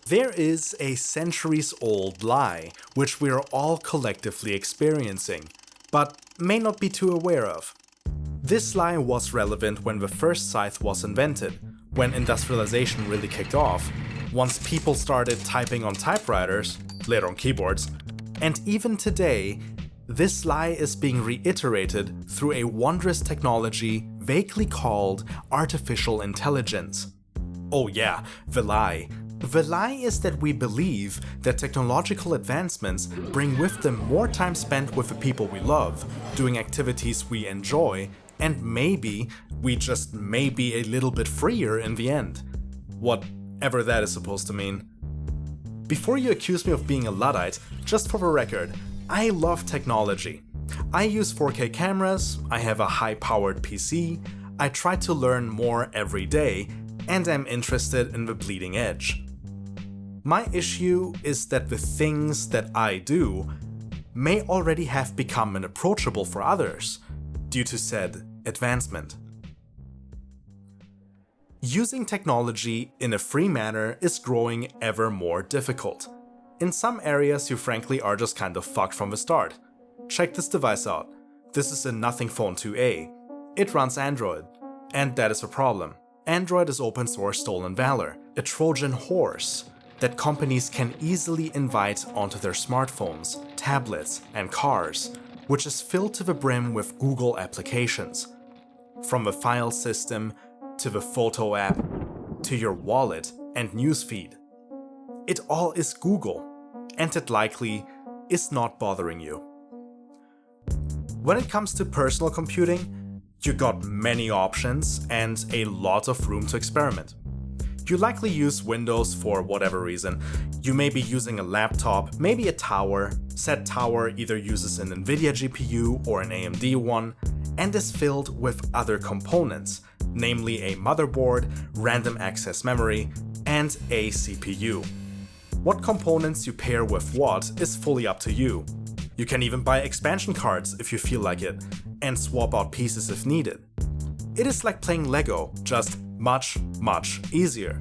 There is a centuries-old lie, which we are all collectively experiencing, but may not be too aware of. This lie was relevant when the first scythe was invented, when industrialization really kicked off, once people started typing on typewriters, later on keyboards, and even today, this lie is being reiterated through a wondrous technology vaguely called artificial intelligence. Oh yeah, the lie. The lie is that we believe that technological advancements bring with them more time spent with the people we love, doing activities we enjoy, and maybe we just may be a little bit freer in the end. Whatever that is supposed to mean. Before you accuse me of being a Luddite, just for the record, I love technology. I use 4K cameras, I have a high-powered PC, I try to learn more every day, and I'm interested in the bleeding edge. My issue is that the things that I do may already have become unapproachable for others due to said advancement. Using technology in a free manner is growing ever more difficult. In some areas you frankly are just kind of fucked from the start. Check this device out. This is a Nothing Phone 2a. It runs Android, and that is a problem. Android is open source stolen valor, a Trojan horse that companies can easily invite onto their smartphones, tablets, and cars, which is filled to the brim with Google applications. From the file system, to the photo app, to your wallet and newsfeed. It all is Google, and it likely is not bothering you. When it comes to personal computing, you got many options and a lot of room to experiment. You likely use Windows for whatever reason. You may be using a laptop, maybe a tower. Said tower either uses an NVIDIA GPU or an AMD one, and is filled with other components, namely a motherboard, random access memory, and a CPU. What components you pair with what is fully up to you. You can even buy expansion cards if you feel like it, and swap out pieces if needed. It is like playing Lego, just much easier.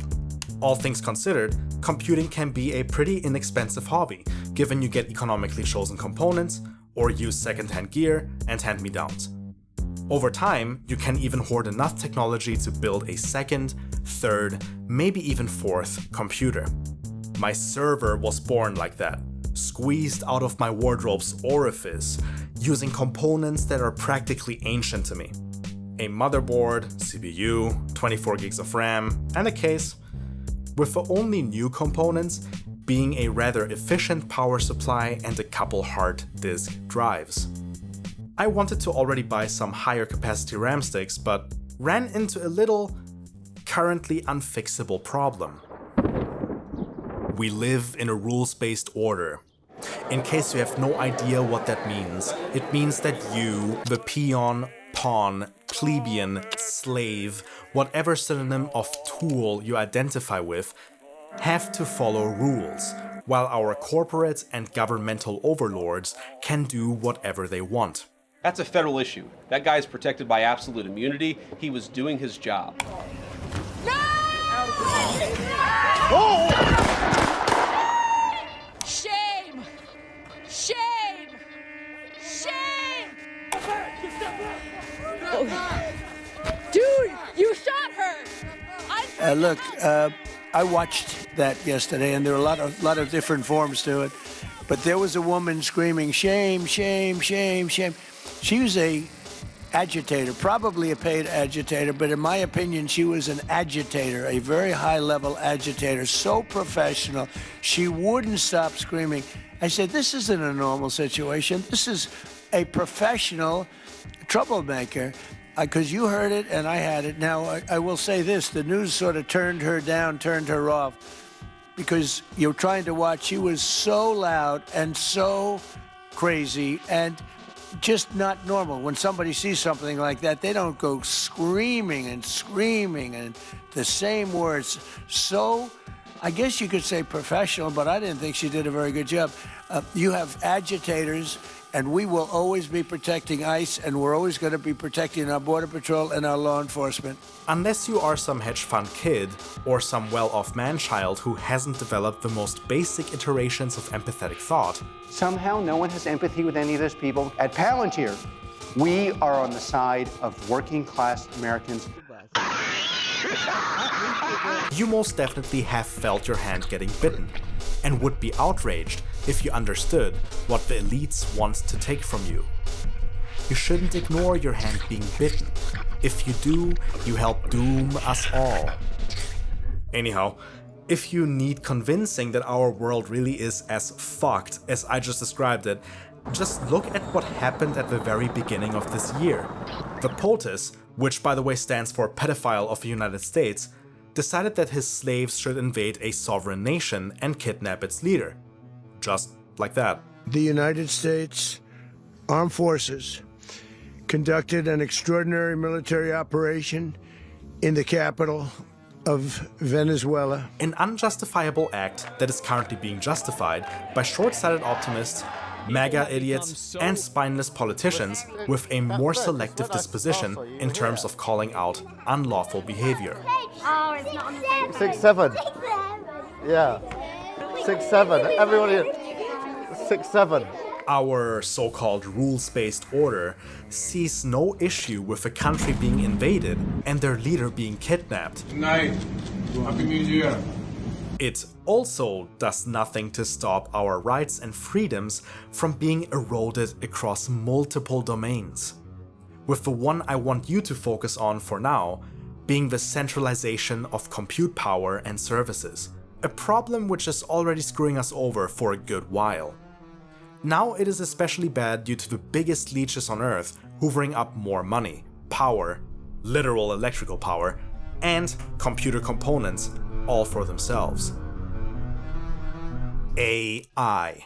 All things considered, computing can be a pretty inexpensive hobby, given you get economically chosen components, or use second-hand gear and hand-me-downs. Over time, you can even hoard enough technology to build a second, third, maybe even fourth computer. My server was born like that, squeezed out of my wardrobe's orifice, using components that are practically ancient to me. A motherboard, CPU, 24 gigs of RAM, and a case, with the only new components being a rather efficient power supply and a couple hard disk drives. I wanted to already buy some higher capacity RAM sticks, but ran into a little, currently unfixable problem. We live in a rules-based order. In case you have no idea what that means, it means that you, the peon, pawn, plebeian, slave, whatever synonym of tool you identify with, have to follow rules, while our corporate and governmental overlords can do whatever they want. That's a federal issue. That guy's protected by absolute immunity. He was doing his job. No! Oh! Shame! Shame! Shame! Oh. Dude, you shot her! Look, I watched that yesterday, and there were a lot of different forms to it. But there was a woman screaming, "Shame, shame, shame, shame." She was a agitator, probably a paid agitator, but in my opinion, she was an agitator, a very high-level agitator, so professional, she wouldn't stop screaming. I said, this isn't a normal situation. This is a professional troublemaker, because you heard it and I had it. Now, I will say this, the news sort of turned her down, turned her off, because you're trying to watch. She was so loud and so crazy and just not normal. When somebody sees something like that, they don't go screaming and the same words. So, I guess you could say professional, but I didn't think she did a very good job. You have agitators And we will always be protecting ICE, and we're always going to be protecting our Border Patrol and our law enforcement. Unless you are some hedge fund kid or some well-off man-child who hasn't developed the most basic iterations of empathetic thought. Somehow no one has empathy with any of those people. At Palantir, we are on the side of working-class Americans. You most definitely have felt your hand getting bitten, and would be outraged if you understood what the elites want to take from you. You shouldn't ignore your hand being bitten. If you do, you help doom us all. Anyhow, if you need convincing that our world really is as fucked as I just described it, just look at what happened at the very beginning of this year. The POTUS, which by the way stands for Pedophile of the United States, decided that his slaves should invade a sovereign nation and kidnap its leader. Just like that. The United States Armed Forces conducted an extraordinary military operation in the capital of Venezuela. An unjustifiable act that is currently being justified by short-sighted optimists, MAGA idiots, and spineless politicians with a more selective disposition in terms of calling out unlawful behavior. Oh, it's not on the same 6-7. Yeah. 6-7. Everyone here. 6-7. Our so-called rules-based order sees no issue with a country being invaded and their leader being kidnapped. Good night. Happy New Year. It also does nothing to stop our rights and freedoms from being eroded across multiple domains. With the one I want you to focus on for now being the centralization of compute power and services, a problem which is already screwing us over for a good while. Now it is especially bad due to the biggest leeches on Earth hoovering up more money, power, literal electrical power, and computer components, all for themselves. AI.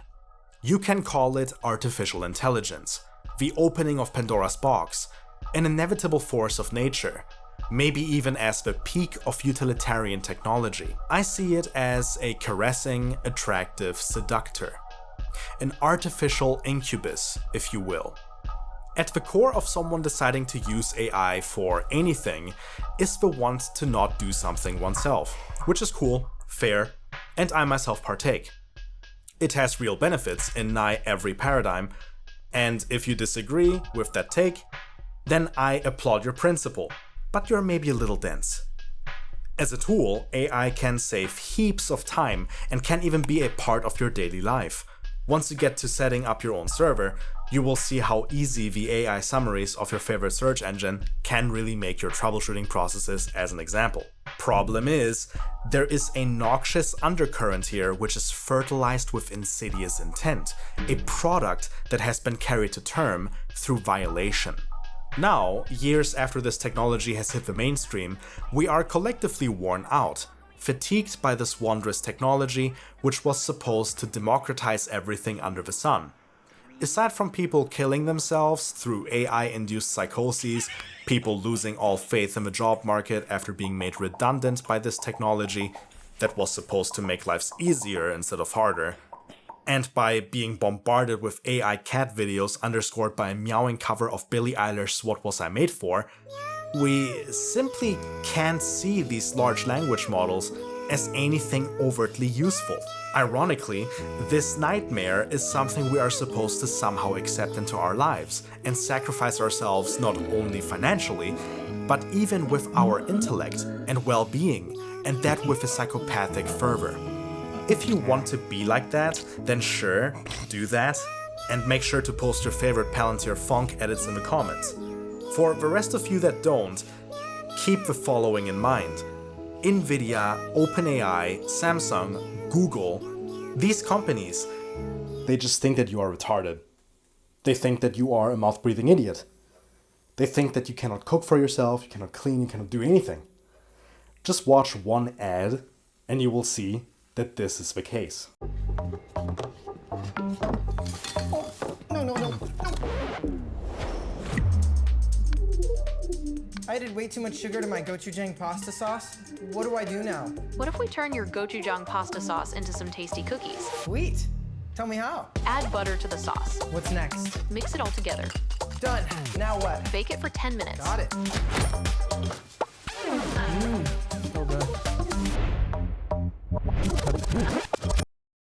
You can call it artificial intelligence, the opening of Pandora's box, an inevitable force of nature, maybe even as the peak of utilitarian technology. I see it as a caressing, attractive seductor. An artificial incubus, if you will. At the core of someone deciding to use AI for anything is the want to not do something oneself, which is cool, fair, and I myself partake. It has real benefits in nigh every paradigm, and if you disagree with that take, then I applaud your principle, but you're maybe a little dense. As a tool, AI can save heaps of time and can even be a part of your daily life. Once you get to setting up your own server, you will see how easy the AI summaries of your favorite search engine can really make your troubleshooting processes, as an example. Problem is, there is a noxious undercurrent here which is fertilized with insidious intent, a product that has been carried to term through violation. Now, years after this technology has hit the mainstream, we are collectively worn out, fatigued by this wondrous technology which was supposed to democratize everything under the sun. Aside from people killing themselves through AI-induced psychoses, people losing all faith in the job market after being made redundant by this technology that was supposed to make lives easier instead of harder, and by being bombarded with AI cat videos underscored by a meowing cover of Billie Eilish's What Was I Made For, we simply can't see these large language models as anything overtly useful. Ironically, this nightmare is something we are supposed to somehow accept into our lives and sacrifice ourselves not only financially, but even with our intellect and well-being, and that with a psychopathic fervor. If you want to be like that, then sure, do that, and make sure to post your favorite Palantir Phonk edits in the comments. For the rest of you that don't, keep the following in mind. Nvidia, OpenAI, Samsung, Google, these companies, they just think that you are retarded. They think that you are a mouth-breathing idiot. They think that you cannot cook for yourself, you cannot clean, you cannot do anything. Just watch one ad and you will see that this is the case. No. I added way too much sugar to my gochujang pasta sauce. What do I do now? What if we turn your gochujang pasta sauce into some tasty cookies? Sweet. Tell me how. Add butter to the sauce. What's next? Mix it all together. Done. Now what? Bake it for 10 minutes. Got it. So good.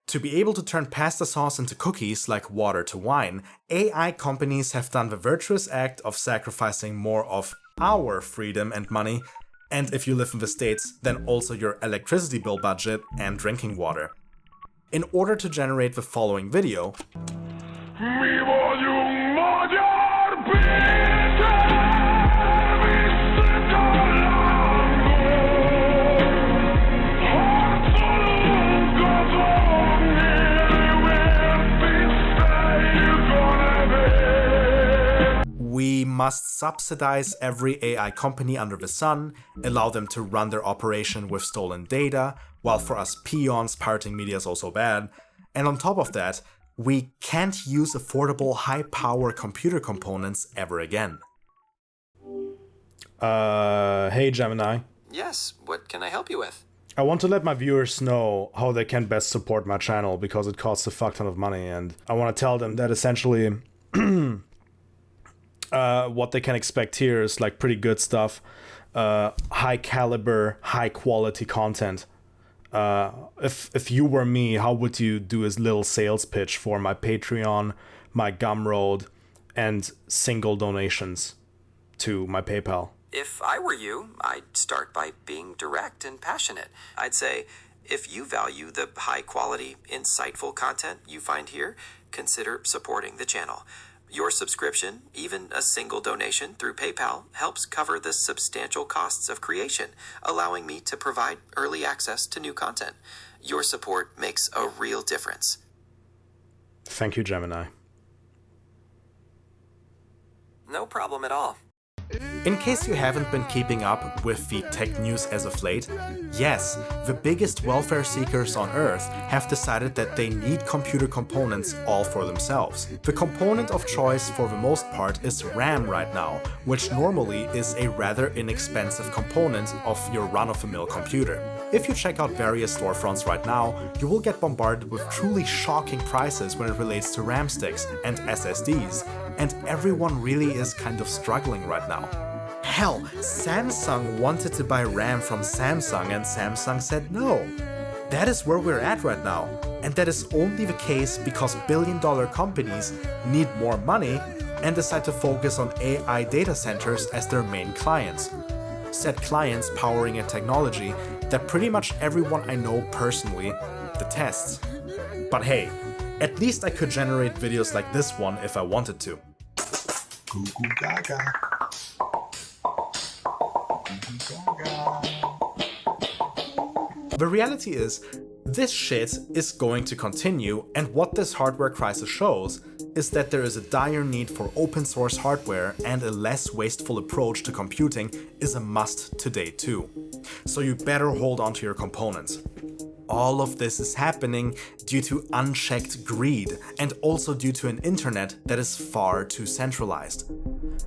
To be able to turn pasta sauce into cookies like water to wine, AI companies have done the virtuous act of sacrificing more of our freedom and money, and if you live in the States, then also your electricity bill budget and drinking water. In order to generate the following video, we must subsidize every AI company under the sun, allow them to run their operation with stolen data, while for us peons pirating media is also bad, and on top of that, we can't use affordable high-power computer components ever again. Hey Gemini. Yes, what can I help you with? I want to let my viewers know how they can best support my channel because it costs a fuck ton of money, and I want to tell them that essentially what they can expect here is like pretty good stuff, high caliber, high quality content. If you were me, how would you do a little sales pitch for my Patreon, my Gumroad, and single donations to my PayPal? If I were you, I'd start by being direct and passionate. I'd say, if you value the high quality, insightful content you find here, consider supporting the channel. Your subscription, even a single donation through PayPal, helps cover the substantial costs of creation, allowing me to provide early access to new content. Your support makes a real difference. Thank you, Gemini. No problem at all. In case you haven't been keeping up with the tech news as of late, yes, the biggest welfare seekers on Earth have decided that they need computer components all for themselves. The component of choice for the most part is RAM right now, which normally is a rather inexpensive component of your run-of-the-mill computer. If you check out various storefronts right now, you will get bombarded with truly shocking prices when it relates to RAM sticks and SSDs, and everyone really is kind of struggling right now. Hell, Samsung wanted to buy RAM from Samsung and Samsung said no. That is where we're at right now, and that is only the case because billion-dollar companies need more money and decide to focus on AI data centers as their main clients. Said clients powering a technology that pretty much everyone I know personally detests. But hey, at least I could generate videos like this one if I wanted to. Goo goo gaga. The reality is, this shit is going to continue, and what this hardware crisis shows is that there is a dire need for open source hardware, and a less wasteful approach to computing is a must today too. So you better hold on to your components. All of this is happening due to unchecked greed, and also due to an internet that is far too centralized.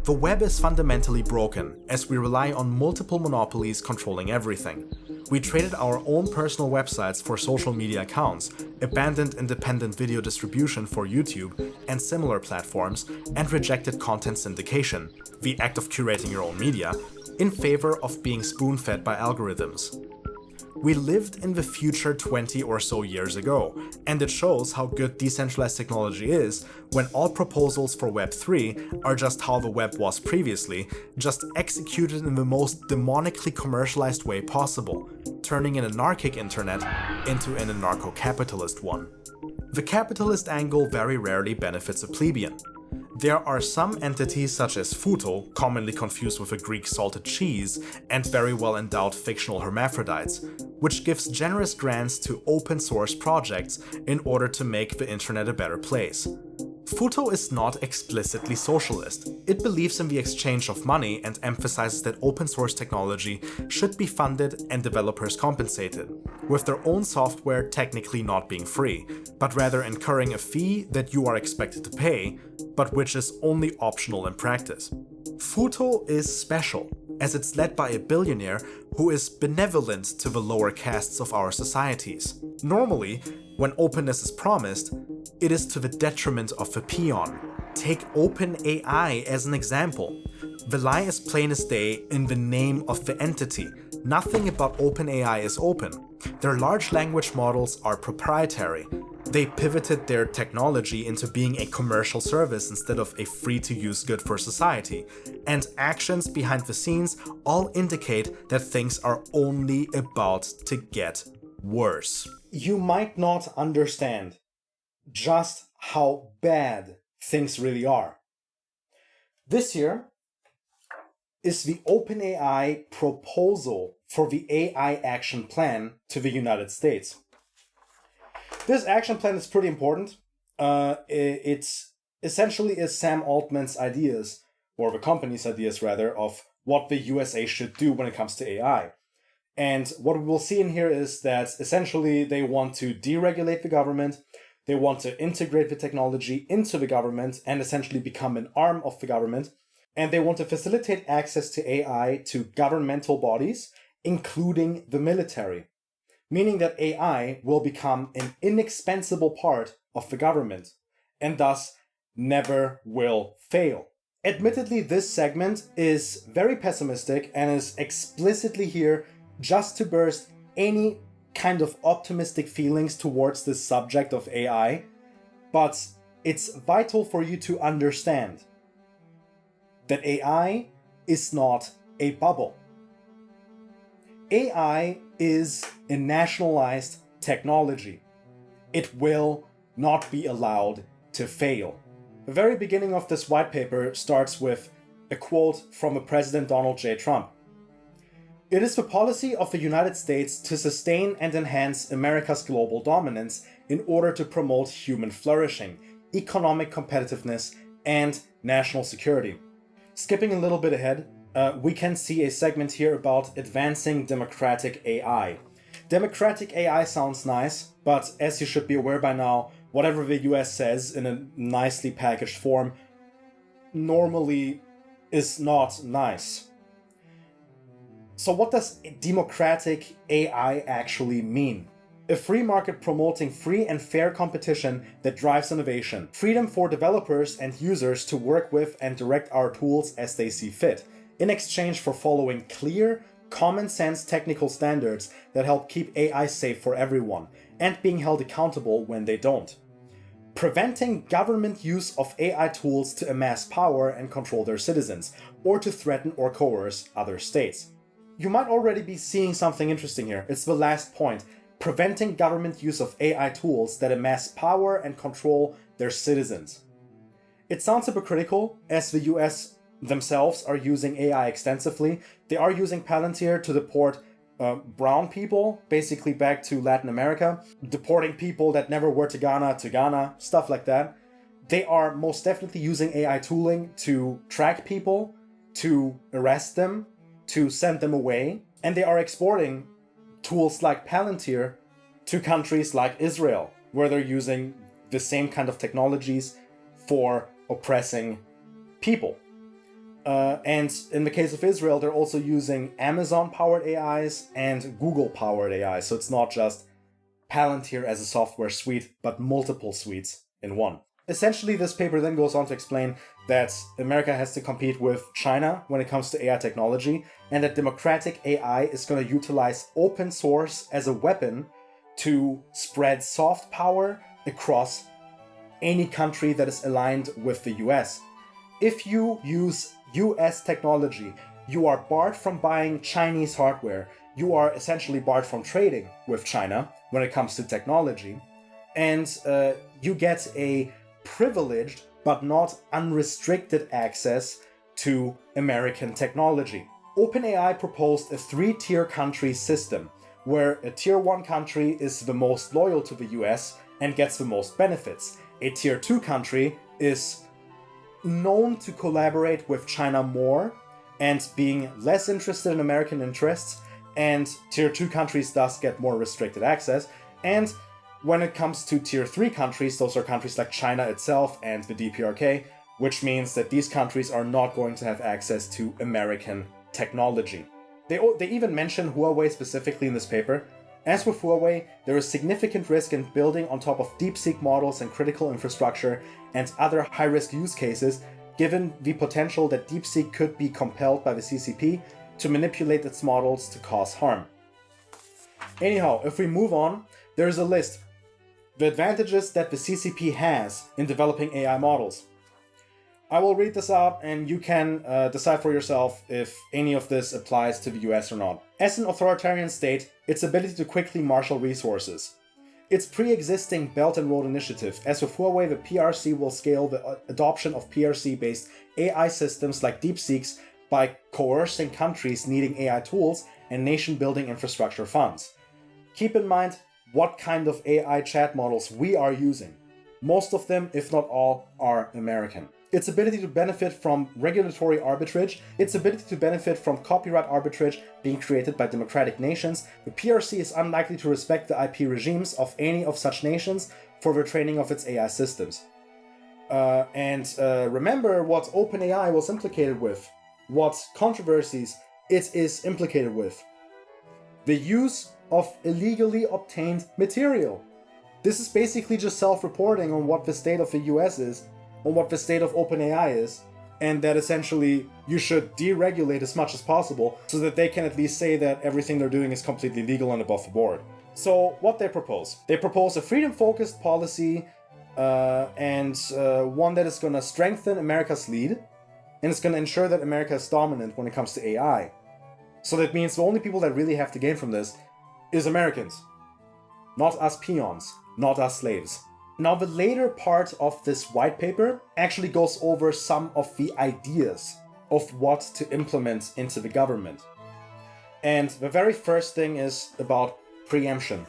The web is fundamentally broken, as we rely on multiple monopolies controlling everything. We traded our own personal websites for social media accounts, abandoned independent video distribution for YouTube and similar platforms, and rejected content syndication, the act of curating your own media, in favor of being spoon-fed by algorithms. We lived in the future 20 or so years ago, and it shows how good decentralized technology is when all proposals for Web3 are just how the web was previously, just executed in the most demonically commercialized way possible, turning an anarchic internet into an anarcho-capitalist one. The capitalist angle very rarely benefits a plebeian. There are some entities such as Futo, commonly confused with a Greek salted cheese, and very well endowed fictional hermaphrodites, which gives generous grants to open source projects in order to make the internet a better place. Futo is not explicitly socialist. It believes in the exchange of money and emphasizes that open source technology should be funded and developers compensated, with their own software technically not being free, but rather incurring a fee that you are expected to pay, but which is only optional in practice. Futo is special, as it's led by a billionaire who is benevolent to the lower castes of our societies. Normally, When openness is promised, it is to the detriment of the peon. Take OpenAI as an example. The lie is plain as day in the name of the entity. Nothing about OpenAI is open. Their large language models are proprietary. They pivoted their technology into being a commercial service instead of a free-to-use good for society. And actions behind the scenes all indicate that things are only about to get worse. You might not understand just how bad things really are. This here is the OpenAI proposal for the AI action plan to the United States. This action plan is pretty important. It's essentially is Sam Altman's ideas, or the company's ideas rather, of what the USA should do when it comes to AI. And what we will see in here is that essentially they want to deregulate the government, they want to integrate the technology into the government and essentially become an arm of the government, and they want to facilitate access to AI to governmental bodies, including the military, meaning that AI will become an inexpensible part of the government, and thus never will fail. Admittedly, this segment is very pessimistic and is explicitly here just to burst any kind of optimistic feelings towards the subject of AI, but it's vital for you to understand that AI is not a bubble. AI is a nationalized technology. It will not be allowed to fail. The very beginning of this white paper starts with a quote from President Donald J. Trump. It is the policy of the United States to sustain and enhance America's global dominance in order to promote human flourishing, economic competitiveness, and national security. Skipping a little bit ahead, we can see a segment here about advancing democratic AI. Democratic AI sounds nice, but as you should be aware by now, whatever the US says in a nicely packaged form normally is not nice. So what does democratic AI actually mean? A free market promoting free and fair competition that drives innovation. Freedom for developers and users to work with and direct our tools as they see fit, in exchange for following clear, common sense technical standards that help keep AI safe for everyone, and being held accountable when they don't. Preventing government use of AI tools to amass power and control their citizens, or to threaten or coerce other states. You might already be seeing something interesting here. It's the last point. Preventing government use of AI tools that amass power and control their citizens. It sounds hypocritical, as the US themselves are using AI extensively. They are using Palantir to deport brown people, basically back to Latin America, deporting people that never were to Ghana, stuff like that. They are most definitely using AI tooling to track people, to arrest them, to send them away, and they are exporting tools like Palantir to countries like Israel, where they're using the same kind of technologies for oppressing people. And in the case of Israel, they're also using Amazon-powered AIs and Google-powered AIs, so it's not just Palantir as a software suite, but multiple suites in one. Essentially, this paper then goes on to explain that America has to compete with China when it comes to AI technology, and that democratic AI is going to utilize open source as a weapon to spread soft power across any country that is aligned with the US. If you use US technology, you are barred from buying Chinese hardware. You are essentially barred from trading with China when it comes to technology. And you get a privileged but not unrestricted access to American technology. OpenAI proposed a 3-tier country system, where a tier 1 country is the most loyal to the US and gets the most benefits. A tier 2 country is known to collaborate with China more and being less interested in American interests, and tier 2 countries thus get more restricted access. And when it comes to tier 3 countries, those are countries like China itself and the DPRK, which means that these countries are not going to have access to American technology. They even mention Huawei specifically in this paper. As with Huawei, there is significant risk in building on top of DeepSeek models and critical infrastructure and other high-risk use cases, given the potential that DeepSeek could be compelled by the CCP to manipulate its models to cause harm. Anyhow, if we move on, there is a list. The advantages that the CCP has in developing AI models. I will read this out and you can decide for yourself if any of this applies to the US or not. As an authoritarian state, its ability to quickly marshal resources. Its pre-existing Belt and Road Initiative. As with Huawei, the PRC will scale the adoption of PRC-based AI systems like DeepSeek's by coercing countries needing AI tools and nation-building infrastructure funds. Keep in mind what kind of AI chat models we are using. Most of them, if not all, are American. Its ability to benefit from regulatory arbitrage, its ability to benefit from copyright arbitrage being created by democratic nations, the PRC is unlikely to respect the IP regimes of any of such nations for the training of its AI systems. Remember what OpenAI was implicated with, what controversies it is implicated with. The use of illegally obtained material. This is basically just self-reporting on what the state of the US is, on what the state of OpenAI is, and that essentially you should deregulate as much as possible so that they can at least say that everything they're doing is completely legal and above the board. So what they propose? They propose a freedom-focused policy and one that is going to strengthen America's lead, and it's going to ensure that America is dominant when it comes to AI. So that means the only people that really have to gain from this is Americans. Not us peons, not us slaves. Now, the later part of this white paper actually goes over some of the ideas of what to implement into the government. And the very first thing is about preemption.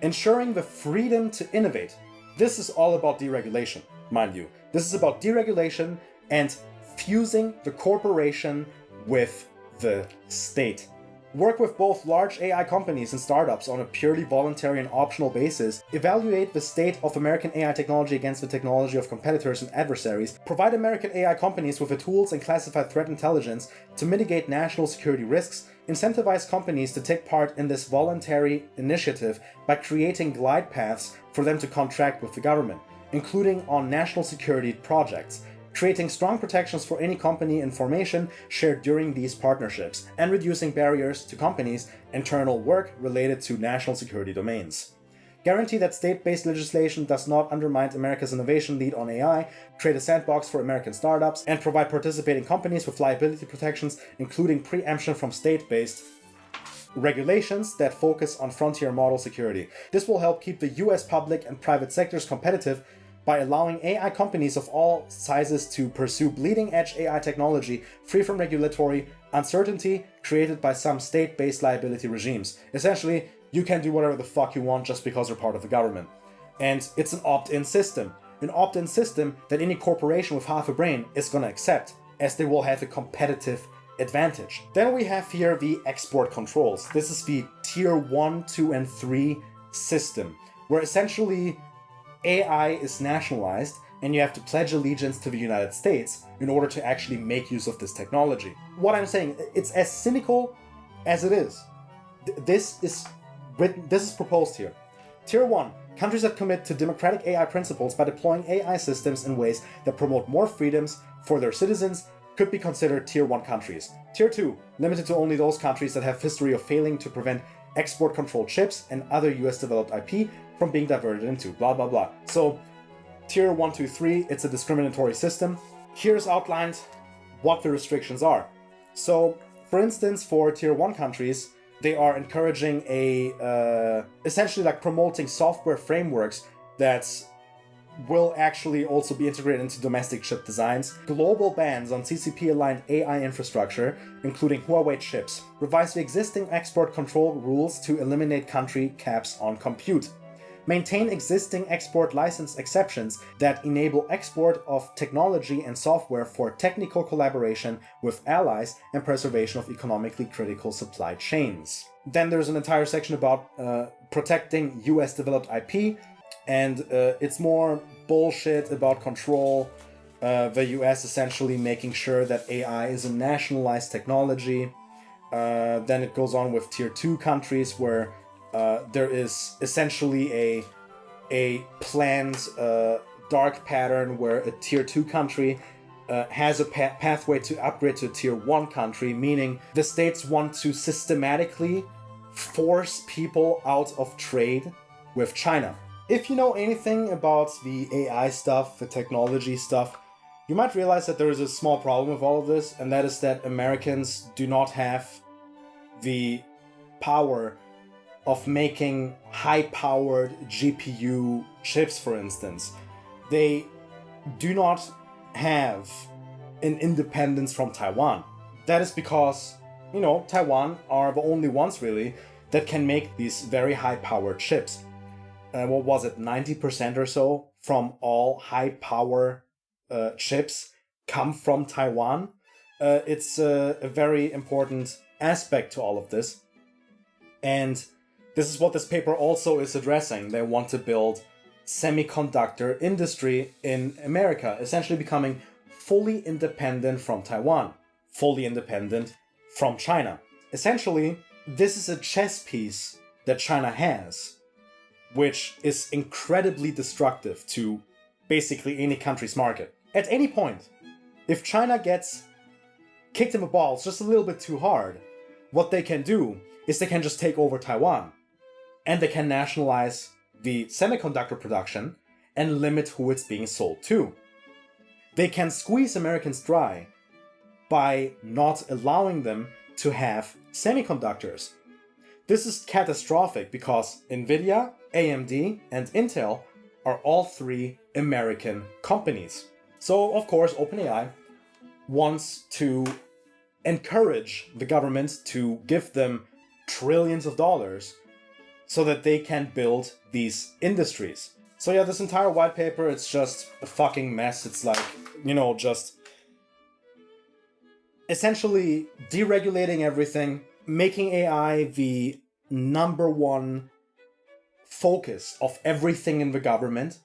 Ensuring the freedom to innovate. This is all about deregulation, mind you. This is about deregulation and fusing the corporation with the state. Work with both large AI companies and startups on a purely voluntary and optional basis. Evaluate the state of American AI technology against the technology of competitors and adversaries. Provide American AI companies with the tools and classified threat intelligence to mitigate national security risks. Incentivize companies to take part in this voluntary initiative by creating glide paths for them to contract with the government, including on national security projects. Creating strong protections for any company information shared during these partnerships, and reducing barriers to companies' internal work related to national security domains. Guarantee that state-based legislation does not undermine America's innovation lead on AI, create a sandbox for American startups, and provide participating companies with liability protections, including preemption from state-based regulations that focus on frontier model security. This will help keep the US public and private sectors competitive by allowing AI companies of all sizes to pursue bleeding-edge AI technology free from regulatory uncertainty created by some state-based liability regimes. Essentially, you can do whatever the fuck you want just because you're part of the government. And it's an opt-in system. An opt-in system that any corporation with half a brain is gonna accept, as they will have a competitive advantage. Then we have here the export controls. This is the tier 1, 2, and 3 system, where essentially AI is nationalized and you have to pledge allegiance to the United States in order to actually make use of this technology. What I'm saying, it's as cynical as it is. This is proposed here. Tier 1, countries that commit to democratic AI principles by deploying AI systems in ways that promote more freedoms for their citizens could be considered Tier 1 countries. Tier 2, limited to only those countries that have history of failing to prevent export-controlled chips and other US-developed IP from being diverted into, blah, blah, blah. So, Tier 1, 2, 3, it's a discriminatory system. Here's outlined what the restrictions are. So, for instance, for Tier 1 countries, they are encouraging essentially like promoting software frameworks that will actually also be integrated into domestic chip designs. Global bans on CCP-aligned AI infrastructure, including Huawei chips. Revise the existing export control rules to eliminate country caps on compute. Maintain existing export license exceptions that enable export of technology and software for technical collaboration with allies and preservation of economically critical supply chains. Then there's an entire section about protecting US-developed IP, and it's more bullshit about control. The US essentially making sure that AI is a nationalized technology. Then it goes on with Tier 2 countries where there is essentially a planned dark pattern where a tier 2 country has a pathway to upgrade to a tier 1 country, meaning the states want to systematically force people out of trade with China. If you know anything about the AI stuff, the technology stuff, you might realize that there is a small problem with all of this, and that is that Americans do not have the power of making high-powered GPU chips, for instance. They do not have an independence from Taiwan. That is because, Taiwan are the only ones really that can make these very high-powered chips. What was it, 90% or so from all high-power chips come from Taiwan? It's a very important aspect to all of this. And this is what this paper also is addressing. They want to build semiconductor industry in America, essentially becoming fully independent from Taiwan, fully independent from China. Essentially, this is a chess piece that China has, which is incredibly destructive to basically any country's market. At any point, if China gets kicked in the balls just a little bit too hard, what they can do is they can just take over Taiwan, and they can nationalize the semiconductor production and limit who it's being sold to. They can squeeze Americans dry by not allowing them to have semiconductors. This is catastrophic because Nvidia, AMD, and Intel are all three American companies. So, of course, OpenAI wants to encourage the government to give them trillions of dollars so that they can build these industries. So yeah, this entire white paper, it's just a fucking mess. It's like, just essentially deregulating everything, making AI the number one focus of everything in the government,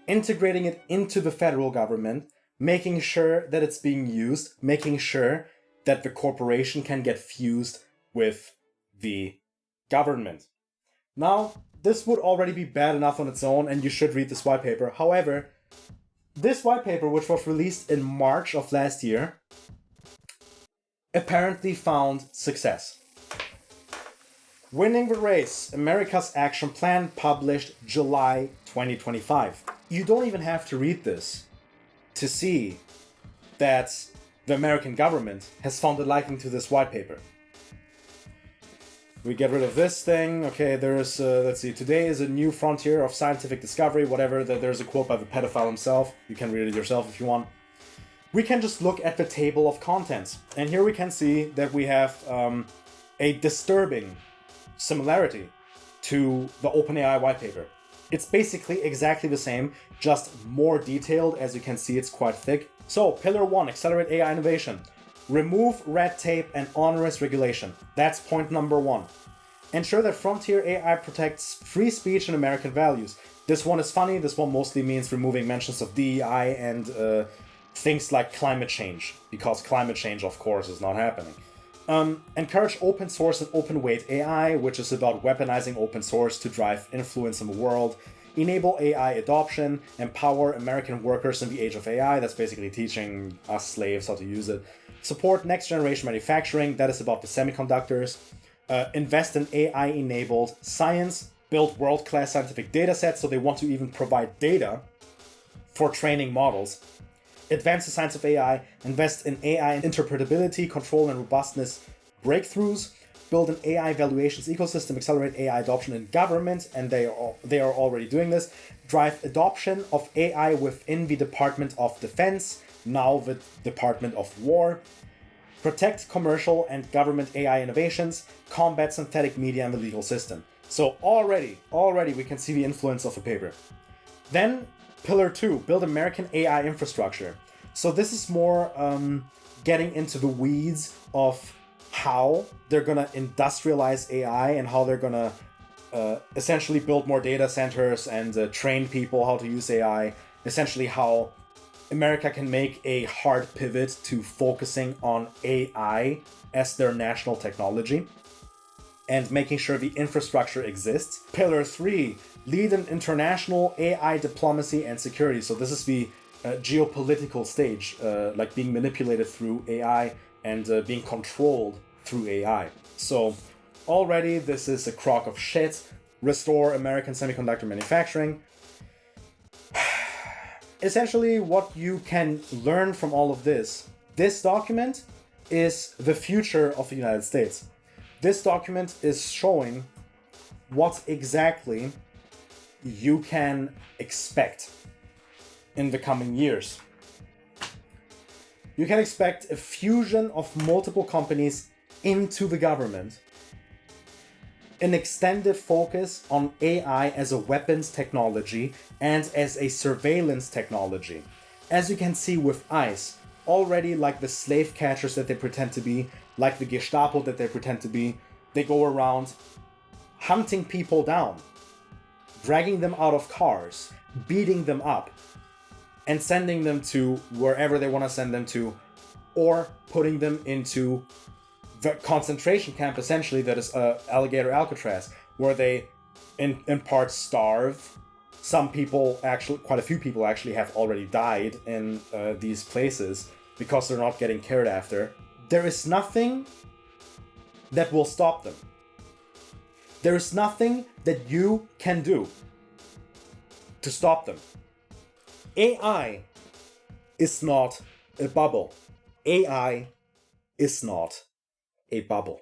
integrating it into the federal government, making sure that it's being used, making sure that the corporation can get fused with the government. Now, this would already be bad enough on its own, and you should read this white paper. However, this white paper, which was released in March of last year, apparently found success. Winning the Race, America's Action Plan, published July 2025. You don't even have to read this to see that the American government has found a liking to this white paper. We get rid of this thing. Okay, there's, let's see, today is a new frontier of scientific discovery, whatever. There's a quote by the pedophile himself. You can read it yourself if you want. We can just look at the table of contents. And here we can see that we have a disturbing similarity to the OpenAI white paper. It's basically exactly the same, just more detailed. As you can see, it's quite thick. So, Pillar 1, accelerate AI innovation. Remove red tape and onerous regulation. That's point number 1. Ensure that frontier AI protects free speech and American values. This one is funny. This one mostly means removing mentions of DEI and things like climate change, because climate change, of course, is not happening. Encourage open source and open weight AI, which is about weaponizing open source to drive influence in the world. Enable AI adoption, empower American workers in the age of AI. That's basically teaching us slaves how to use it. Support next generation manufacturing. That is about the semiconductors. Invest in AI-enabled science. Build world-class scientific data sets, so they want to even provide data for training models. Advance the science of AI. Invest in AI interpretability, control, and robustness breakthroughs. Build an AI evaluations ecosystem, accelerate AI adoption in government, and they are already doing this. Drive adoption of AI within the Department of Defense, now the Department of War. Protect commercial and government AI innovations. Combat synthetic media and the legal system. So already we can see the influence of the paper. Then Pillar 2, build American AI infrastructure. So this is more getting into the weeds of how they're gonna industrialize AI and how they're gonna essentially build more data centers and train people how to use AI. Essentially how America can make a hard pivot to focusing on AI as their national technology. and making sure the infrastructure exists. Pillar 3, lead in international AI diplomacy and security. So this is the geopolitical stage, like being manipulated through AI and being controlled through AI. So already this is a crock of shit. Restore American semiconductor manufacturing. Essentially, what you can learn from all of this document is the future of the United States. This document is showing what exactly you can expect in the coming years. You can expect a fusion of multiple companies into the government, an extended focus on AI as a weapons technology and as a surveillance technology. As you can see with ICE, already like the slave catchers that they pretend to be, like the Gestapo that they pretend to be, they go around hunting people down, dragging them out of cars, beating them up, and sending them to wherever they want to send them to, or putting them into the concentration camp, essentially, that is Alligator Alcatraz, where they in part starve. Some people, actually, quite a few people actually have already died in these places because they're not getting cared after. There is nothing that will stop them. There is nothing that you can do to stop them. AI is not a bubble. AI is not a bubble.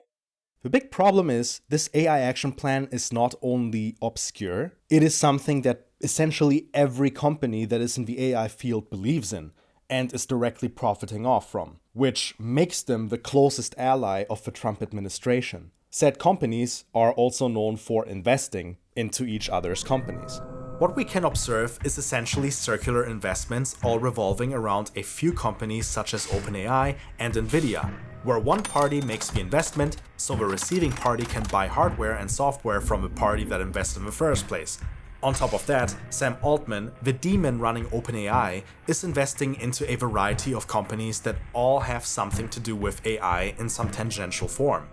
The big problem is this AI action plan is not only obscure, it is something that essentially every company that is in the AI field believes in and is directly profiting off from, which makes them the closest ally of the Trump administration. Said companies are also known for investing into each other's companies. What we can observe is essentially circular investments all revolving around a few companies such as OpenAI and Nvidia, where one party makes the investment, so the receiving party can buy hardware and software from the party that invested in the first place. On top of that, Sam Altman, the demon running OpenAI, is investing into a variety of companies that all have something to do with AI in some tangential form.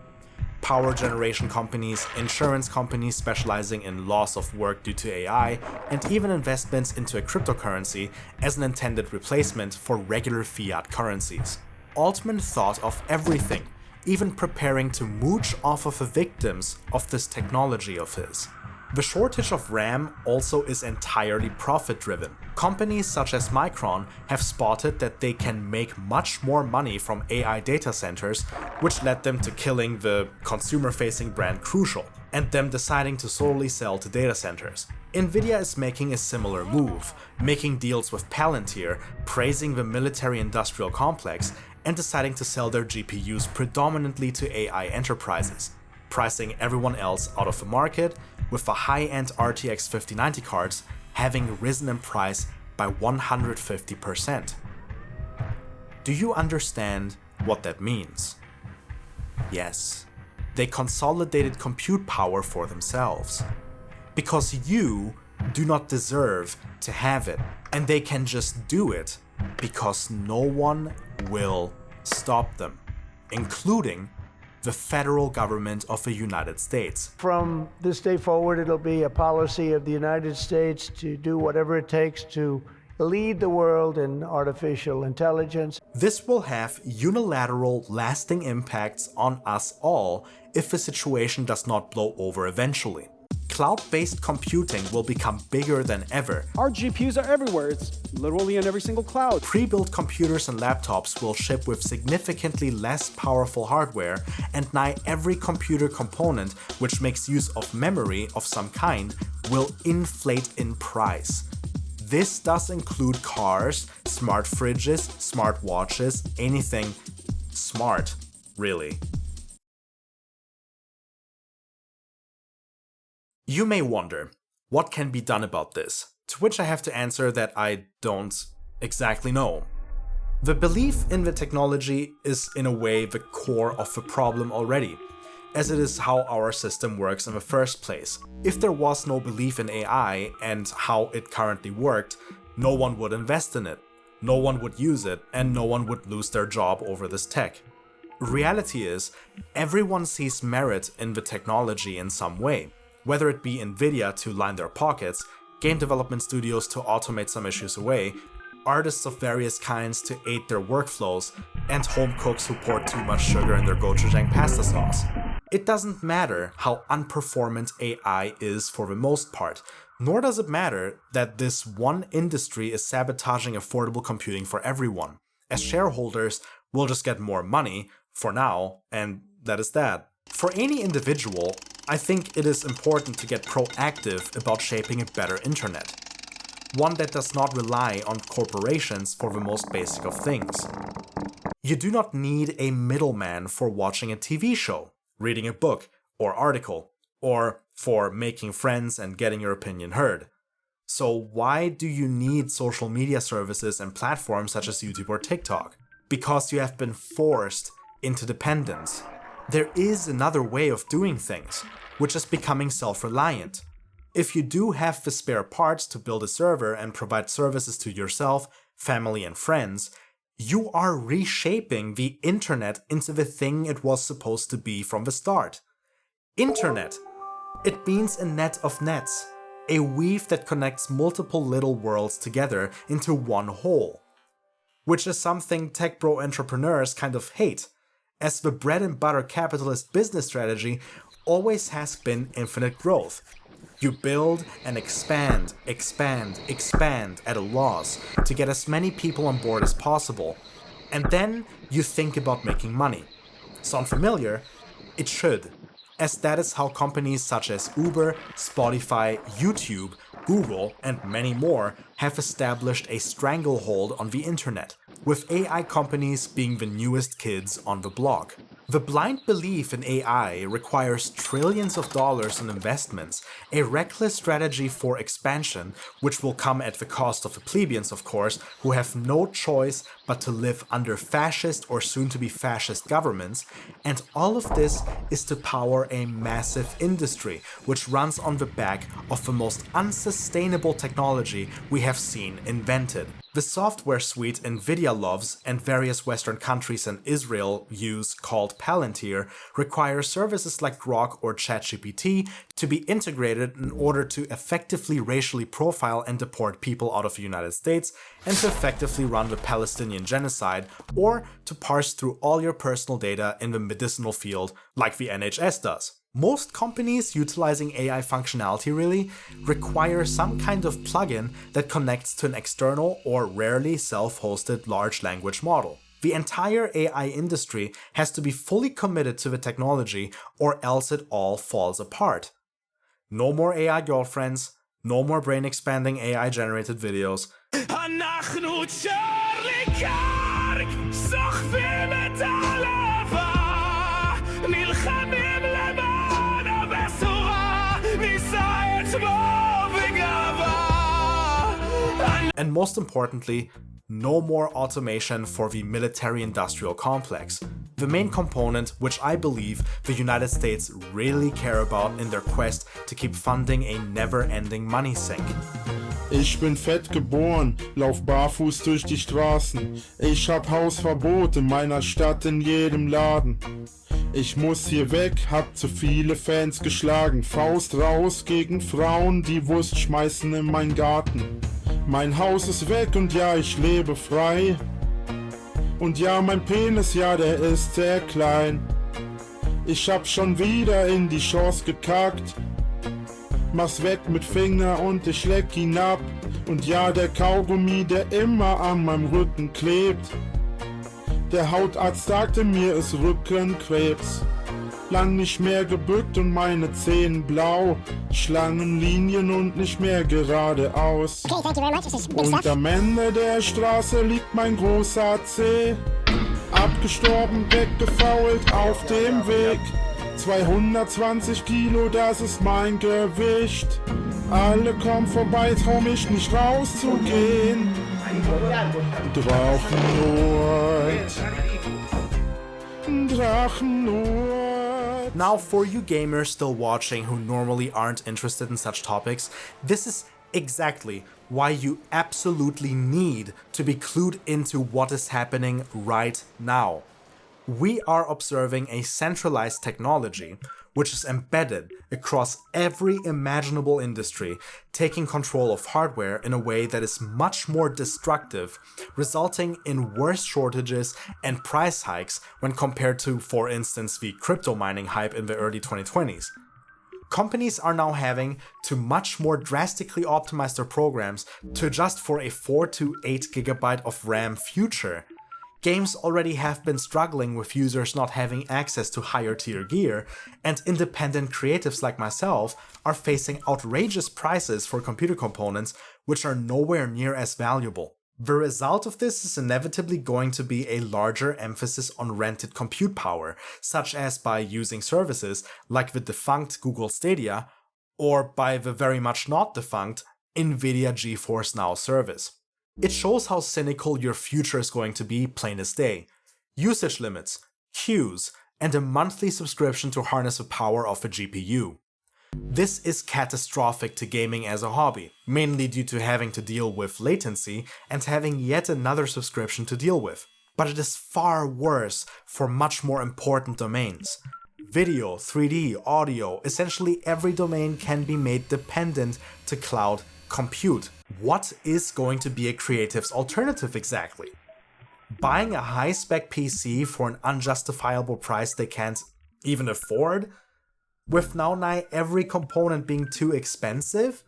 Power generation companies, insurance companies specializing in loss of work due to AI, and even investments into a cryptocurrency as an intended replacement for regular fiat currencies. Altman thought of everything, even preparing to mooch off of the victims of this technology of his. The shortage of RAM also is entirely profit-driven. Companies such as Micron have spotted that they can make much more money from AI data centers, which led them to killing the consumer-facing brand Crucial, and them deciding to solely sell to data centers. Nvidia is making a similar move, making deals with Palantir, praising the military-industrial complex, and deciding to sell their GPUs predominantly to AI enterprises, pricing everyone else out of the market, with the high-end RTX 5090 cards having risen in price by 150%. Do you understand what that means? Yes, they consolidated compute power for themselves. Because you do not deserve to have it, and they can just do it because no one will stop them, including the federal government of the United States. From this day forward, it'll be a policy of the United States to do whatever it takes to lead the world in artificial intelligence. This will have unilateral, lasting impacts on us all if the situation does not blow over eventually. Cloud-based computing will become bigger than ever. Our GPUs are everywhere. It's literally in every single cloud. Pre-built computers and laptops will ship with significantly less powerful hardware, and nigh every computer component which makes use of memory of some kind will inflate in price. This does include cars, smart fridges, smart watches, anything smart, really. You may wonder, what can be done about this? To which I have to answer that I don't exactly know. The belief in the technology is in a way the core of the problem already, as it is how our system works in the first place. If there was no belief in AI and how it currently worked, no one would invest in it, no one would use it, and no one would lose their job over this tech. Reality is, everyone sees merit in the technology in some way, whether it be Nvidia to line their pockets, game development studios to automate some issues away, artists of various kinds to aid their workflows, and home cooks who pour too much sugar in their gochujang pasta sauce. It doesn't matter how unperformant AI is for the most part, nor does it matter that this one industry is sabotaging affordable computing for everyone. As shareholders, we'll just get more money, for now, and that is that. For any individual, I think it is important to get proactive about shaping a better internet. One that does not rely on corporations for the most basic of things. You do not need a middleman for watching a TV show, reading a book or article, or for making friends and getting your opinion heard. So why do you need social media services and platforms such as YouTube or TikTok? Because you have been forced into dependence. There is another way of doing things, which is becoming self-reliant. If you do have the spare parts to build a server and provide services to yourself, family and friends, you are reshaping the internet into the thing it was supposed to be from the start. Internet. It means a net of nets, a weave that connects multiple little worlds together into one whole. Which is something tech bro entrepreneurs kind of hate, as the bread and butter capitalist business strategy always has been infinite growth. You build and expand at a loss to get as many people on board as possible, and then you think about making money. Sound familiar? It should, as that is how companies such as Uber, Spotify, YouTube, Google, and many more have established a stranglehold on the internet, with AI companies being the newest kids on the block. The blind belief in AI requires trillions of dollars in investments, a reckless strategy for expansion, which will come at the cost of the plebeians, of course, who have no choice but to live under fascist or soon-to-be fascist governments, and all of this is to power a massive industry, which runs on the back of the most unsustainable technology we have seen invented. The software suite Nvidia loves and various Western countries and Israel use, called Palantir, requires services like Grok or ChatGPT to be integrated in order to effectively racially profile and deport people out of the United States, and to effectively run the Palestinian genocide, or to parse through all your personal data in the medicinal field like the NHS does. Most companies utilizing AI functionality really require some kind of plugin that connects to an external or rarely self-hosted large language model. The entire AI industry has to be fully committed to the technology, or else it all falls apart. No more AI girlfriends, no more brain-expanding AI-generated videos. And most importantly, no more automation for the military-industrial complex, the main component which I believe the United States really care about in their quest to keep funding a never-ending money sink. Ich bin fett geboren, lauf barfuß durch die Straßen. Ich hab Hausverbot in meiner Stadt in jedem Laden. Ich muss hier weg, hab zu viele Fans geschlagen. Faust raus gegen Frauen, die Wurst schmeißen in meinen Garten. Mein Haus ist weg und ja, ich lebe frei. Und ja, mein Penis, ja, der ist sehr klein. Ich hab schon wieder in die Chance gekackt. Mach's weg mit Finger und ich leck ihn ab. Und ja, der Kaugummi, der immer an meinem Rücken klebt. Der Hautarzt sagte mir, es Rückenkrebs. Lang nicht mehr gebückt und meine Zähne blau. Schlangenlinien und nicht mehr geradeaus. Okay, thank you very much. This is big Und stuff. am Ende der Straße liegt mein großer Zeh. Abgestorben, weggefault auf dem Weg. 220 Kilo, das ist mein Gewicht. Alle kommen vorbei, trau mich nicht rauszugehen. Drachenlord. Now, for you gamers still watching who normally aren't interested in such topics, this is exactly why you absolutely need to be clued into what is happening right now. We are observing a centralized technology which is embedded across every imaginable industry, taking control of hardware in a way that is much more destructive, resulting in worse shortages and price hikes when compared to, for instance, the crypto mining hype in the early 2020s. Companies are now having to much more drastically optimize their programs to adjust for a 4 to 8 GB of RAM future. Games already have been struggling with users not having access to higher tier gear, and independent creatives like myself are facing outrageous prices for computer components which are nowhere near as valuable. The result of this is inevitably going to be a larger emphasis on rented compute power, such as by using services like the defunct Google Stadia, or by the very much not defunct Nvidia GeForce Now service. It shows how cynical your future is going to be, plain as day. Usage limits, queues, and a monthly subscription to harness the power of a GPU. This is catastrophic to gaming as a hobby, mainly due to having to deal with latency and having yet another subscription to deal with. But it is far worse for much more important domains. Video, 3D, audio, essentially every domain can be made dependent to cloud compute. What is going to be a creative's alternative exactly? Buying a high-spec PC for an unjustifiable price they can't even afford? With now nigh every component being too expensive?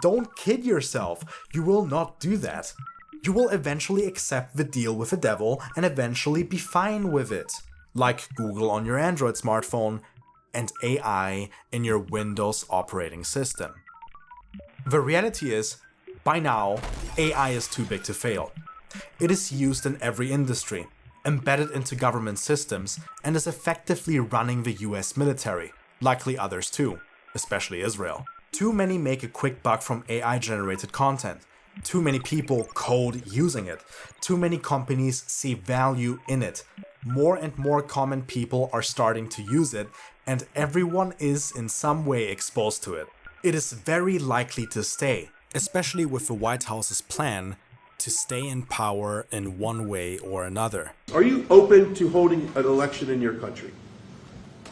Don't kid yourself, you will not do that. You will eventually accept the deal with the devil and eventually be fine with it. Like Google on your Android smartphone and AI in your Windows operating system. The reality is, by now, AI is too big to fail. It is used in every industry, embedded into government systems, and is effectively running the US military, likely others too, especially Israel. Too many make a quick buck from AI-generated content. Too many people code using it. Too many companies see value in it. More and more common people are starting to use it, and everyone is in some way exposed to it. It is very likely to stay, especially with the White House's plan to stay in power in one way or another. Are you open to holding an election in your country?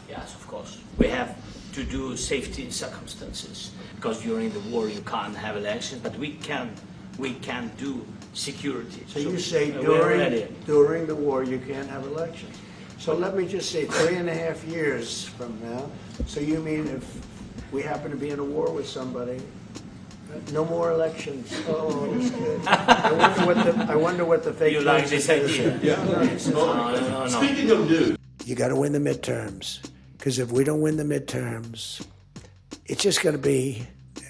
Yes, of course. We have to do safety circumstances, because during the war you can't have elections, but we can do security. So you say during the war you can't have elections. So let me just say 3.5 years from now. So you mean if we happen to be in a war with somebody, no more elections? Oh, that's good. I wonder what the fake. You like this idea? Yeah. No. Speaking of news, you got to win the midterms, because if we don't win the midterms, it's just going to be.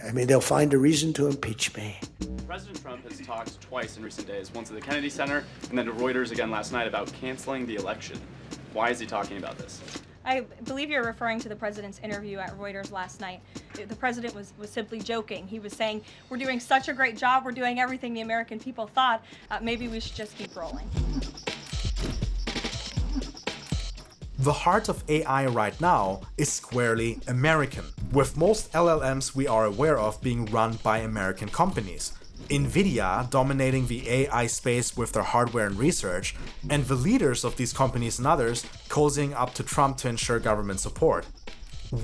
I mean, they'll find a reason to impeach me. President Trump has talked twice in recent days, once at the Kennedy Center and then to Reuters again last night about canceling the election. Why is he talking about this? I believe you're referring to the president's interview at Reuters last night. The president was simply joking. He was saying, we're doing such a great job, we're doing everything the American people thought, maybe we should just keep rolling. The heart of AI right now is squarely American, with most LLMs we are aware of being run by American companies. Nvidia dominating the AI space with their hardware and research, and the leaders of these companies and others cozying up to Trump to ensure government support.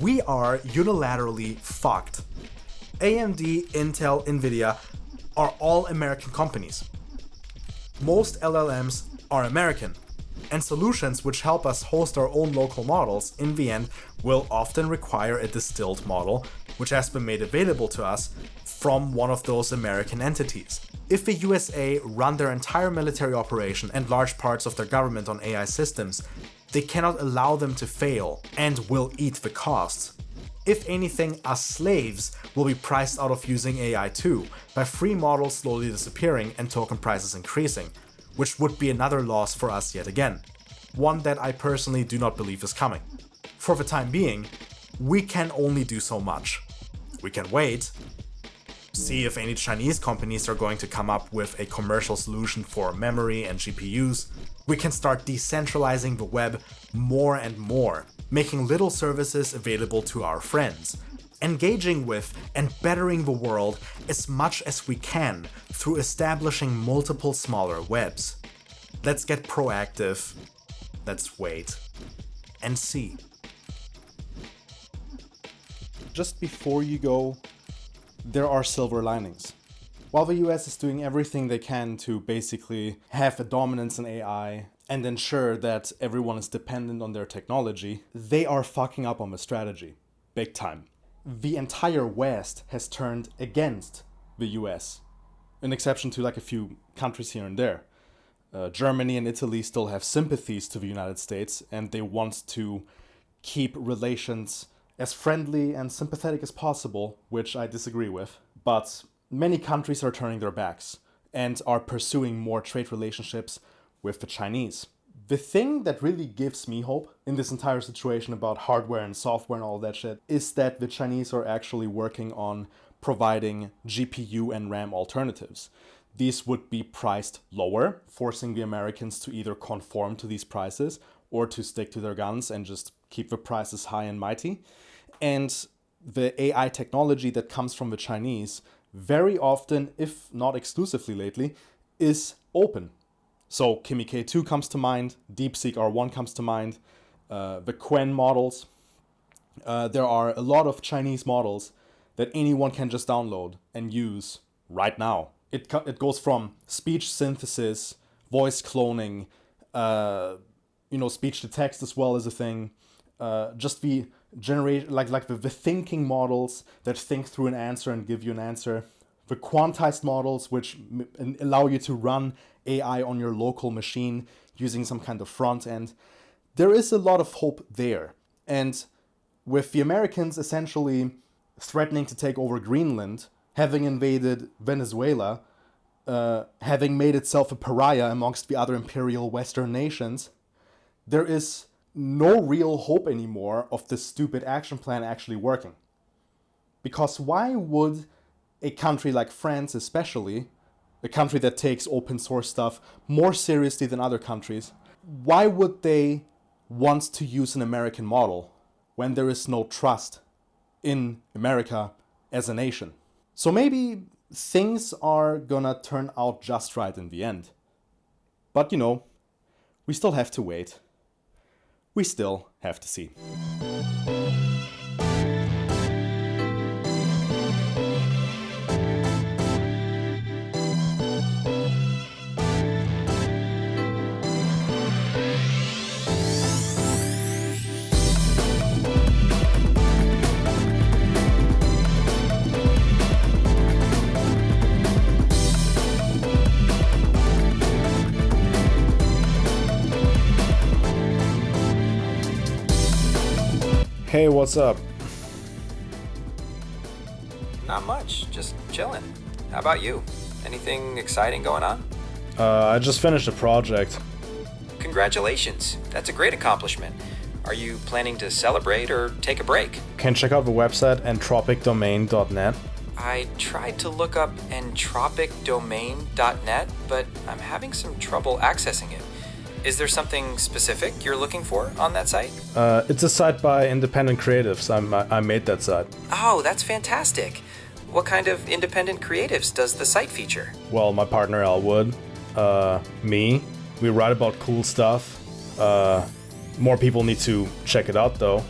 We are unilaterally fucked. AMD, Intel, Nvidia are all American companies. Most LLMs are American, and solutions which help us host our own local models in the end will often require a distilled model which has been made available to us from one of those American entities. If the USA run their entire military operation and large parts of their government on AI systems, they cannot allow them to fail and will eat the costs. If anything, us slaves will be priced out of using AI too, by free models slowly disappearing and token prices increasing, which would be another loss for us yet again, one that I personally do not believe is coming. For the time being, we can only do so much. We can wait, see if any Chinese companies are going to come up with a commercial solution for memory and GPUs. We can start decentralizing the web more and more, making little services available to our friends, engaging with and bettering the world as much as we can through establishing multiple smaller webs. Let's get proactive Let's wait and see. Just before you go, there are silver linings. While the US is doing everything they can to basically have a dominance in AI and ensure that everyone is dependent on their technology, they are fucking up on the strategy. Big time. The entire West has turned against the US, an exception to like a few countries here and there. Germany and Italy still have sympathies to the United States, and they want to keep relations as friendly and sympathetic as possible, which I disagree with. But many countries are turning their backs and are pursuing more trade relationships with the Chinese. The thing that really gives me hope in this entire situation about hardware and software and all that shit is that the Chinese are actually working on providing GPU and RAM alternatives. These would be priced lower, forcing the Americans to either conform to these prices or to stick to their guns and just keep the prices high and mighty. And the AI technology that comes from the Chinese very often, if not exclusively lately, is open. So Kimi K2 comes to mind, DeepSeek R1 comes to mind, the Quen models. There are a lot of Chinese models that anyone can just download and use right now. It goes from speech synthesis, voice cloning, speech to text as well as a thing. Just the generate like the thinking models that think through an answer and give you an answer. The quantized models which allow you to run AI on your local machine using some kind of front end. There is a lot of hope there. And with the Americans essentially threatening to take over Greenland, having invaded Venezuela, having made itself a pariah amongst the other imperial Western nations, there is no real hope anymore of this stupid action plan actually working. Because why would a country like France especially, a country that takes open source stuff more seriously than other countries, why would they want to use an American model when there is no trust in America as a nation? So maybe things are gonna turn out just right in the end. But we still have to wait. We still have to see. Hey, what's up? Not much, just chilling. How about you? Anything exciting going on? I just finished a project. Congratulations, that's a great accomplishment. Are you planning to celebrate or take a break? Can check out the website entropicdomain.net. I tried to look up entropicdomain.net, but I'm having some trouble accessing it. Is there something specific you're looking for on that site? It's a site by independent creatives. I made that site. Oh, that's fantastic. What kind of independent creatives does the site feature? Well, my partner Elwood, me. We write about cool stuff. More people need to check it out though.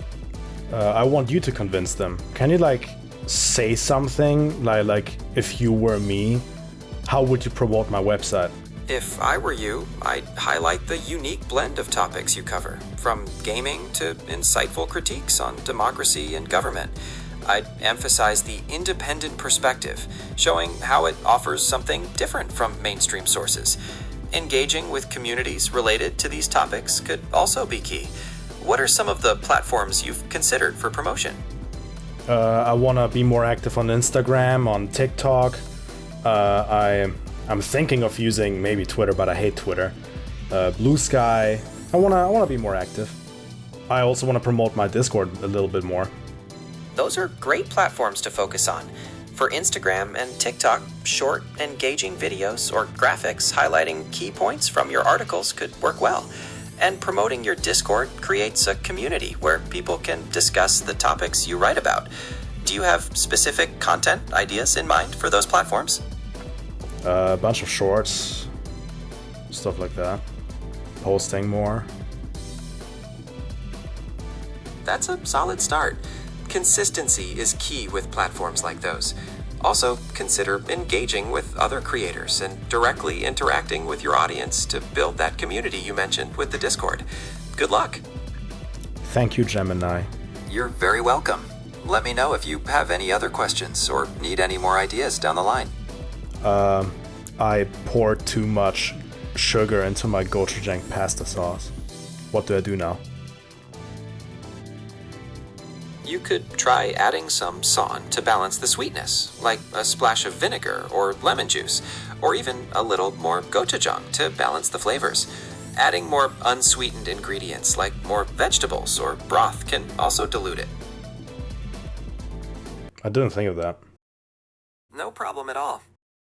I want you to convince them. Can you say something? Like if you were me, how would you promote my website? If I were you, I'd highlight the unique blend of topics you cover, from gaming to insightful critiques on democracy and government. I'd emphasize the independent perspective, showing how it offers something different from mainstream sources. Engaging with communities related to these topics could also be key. What are some of the platforms you've considered for promotion? I want to be more active on Instagram, on TikTok. I'm thinking of using maybe Twitter, but I hate Twitter. Blue Sky. I wanna be more active. I also want to promote my Discord a little bit more. Those are great platforms to focus on. For Instagram and TikTok, short, engaging videos or graphics highlighting key points from your articles could work well. And promoting your Discord creates a community where people can discuss the topics you write about. Do you have specific content ideas in mind for those platforms? A bunch of shorts, stuff like that. Posting more. that's a solid start. Consistency is key with platforms like those. Also, consider engaging with other creators and directly interacting with your audience to build that community you mentioned with the Discord. Good luck! Thank you, Gemini. You're very welcome. Let me know if you have any other questions or need any more ideas down the line. I poured too much sugar into my gochujang pasta sauce. What do I do now? You could try adding some sawn to balance the sweetness, like a splash of vinegar or lemon juice, or even a little more gochujang to balance the flavors. Adding more unsweetened ingredients like more vegetables or broth can also dilute it. I didn't think of that. No problem at all.